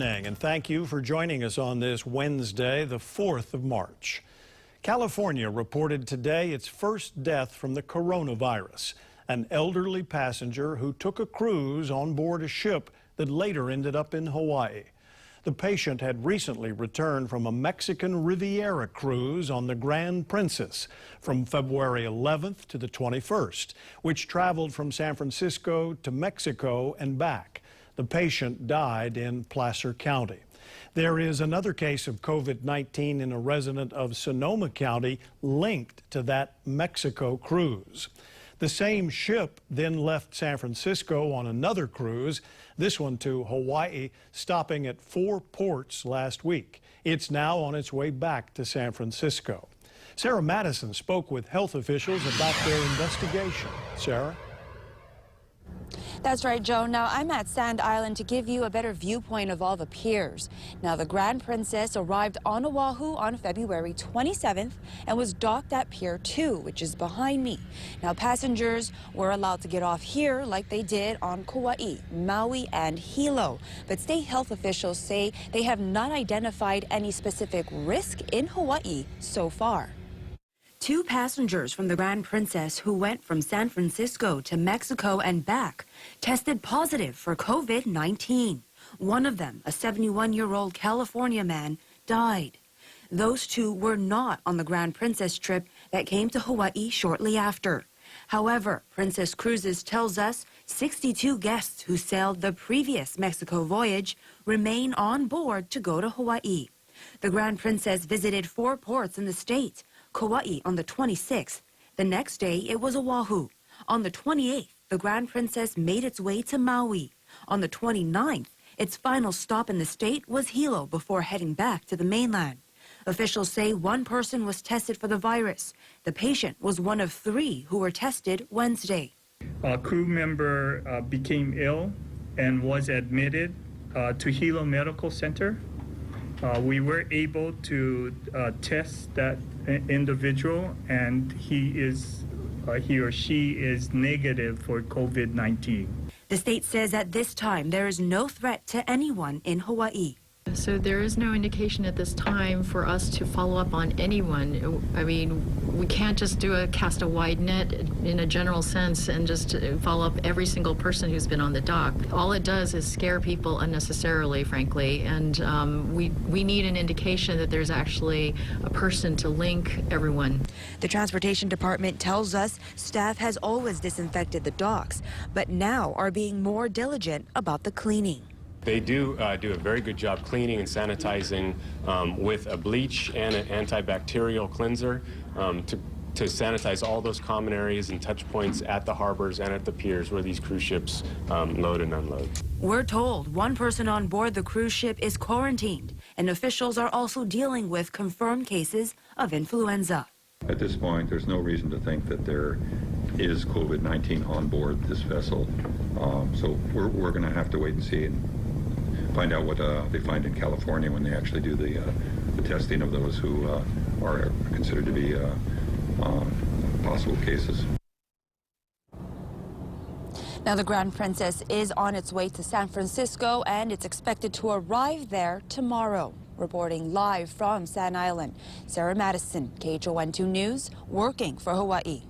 evening, and thank you for joining us on this Wednesday, the 4th of March. California reported today its first death from the coronavirus, an elderly passenger who took a cruise on board a ship that later ended up in Hawaii. The patient had recently returned from a Mexican Riviera cruise on the Grand Princess from February 11th to the 21st, which traveled from San Francisco to Mexico and back. The patient died in Placer County. There is another case of COVID-19 in a resident of Sonoma County linked to that Mexico cruise. The same ship then left San Francisco on another cruise, this one to Hawaii, stopping at 4 ports last week. It's now on its way back to San Francisco. Sarah Madison spoke with health officials about their investigation. Sarah? That's right, Joe. Now, I'm at Sand Island to give you a better viewpoint of all the piers. Now, the Grand Princess arrived on Oahu on February 27th and was docked at Pier 2, which is behind me. Now, passengers were allowed to get off here like they did on Kauai, Maui, and Hilo. But state health officials say they have not identified any specific risk in Hawaii so far. 2 passengers from the Grand Princess who went from San Francisco to Mexico and back tested positive for COVID-19. One of them, a 71-year-old California man, died. Those 2 were not on the Grand Princess trip that came to Hawaii shortly after. However, Princess Cruises tells us 62 guests who sailed the previous Mexico voyage remain on board to go to Hawaii. The Grand Princess visited 4 ports in the state. Kauai on the 26th. The next day, it was Oahu. On the 28th, the Grand Princess made its way to Maui. On the 29th, its final stop in the state was Hilo before heading back to the mainland. Officials say 1 person was tested for the virus. The patient was one of 3 who were tested Wednesday. A crew member became ill and was admitted to Hilo Medical Center. We were able to test that individual, and he or she is negative for COVID-19. The state says at this time there is no threat to anyone in Hawaii. So there is no indication at this time for us to follow up on anyone. I mean, we can't just cast a wide net in a general sense and just follow up every single person who's been on the dock. All it does is scare people unnecessarily, frankly, and we need an indication that there's actually a person to link everyone. The Transportation Department tells us staff has always disinfected the docks, but now are being more diligent about the cleaning. They do a very good job cleaning and sanitizing with a bleach and an antibacterial cleanser to sanitize all those common areas and touch points at the harbors and at the piers where these cruise ships load and unload. We're told 1 person on board the cruise ship is quarantined, and officials are also dealing with confirmed cases of influenza. At this point, there's no reason to think that there is COVID-19 on board this vessel. So we're going to have to wait and see and find out what they find in California when they actually do the testing of those who are considered to be possible cases. Now, the Grand Princess is on its way to San Francisco, and it's expected to arrive there tomorrow. Reporting live from Sand Island, Sarah Madison, KHON2 News, working for Hawaii.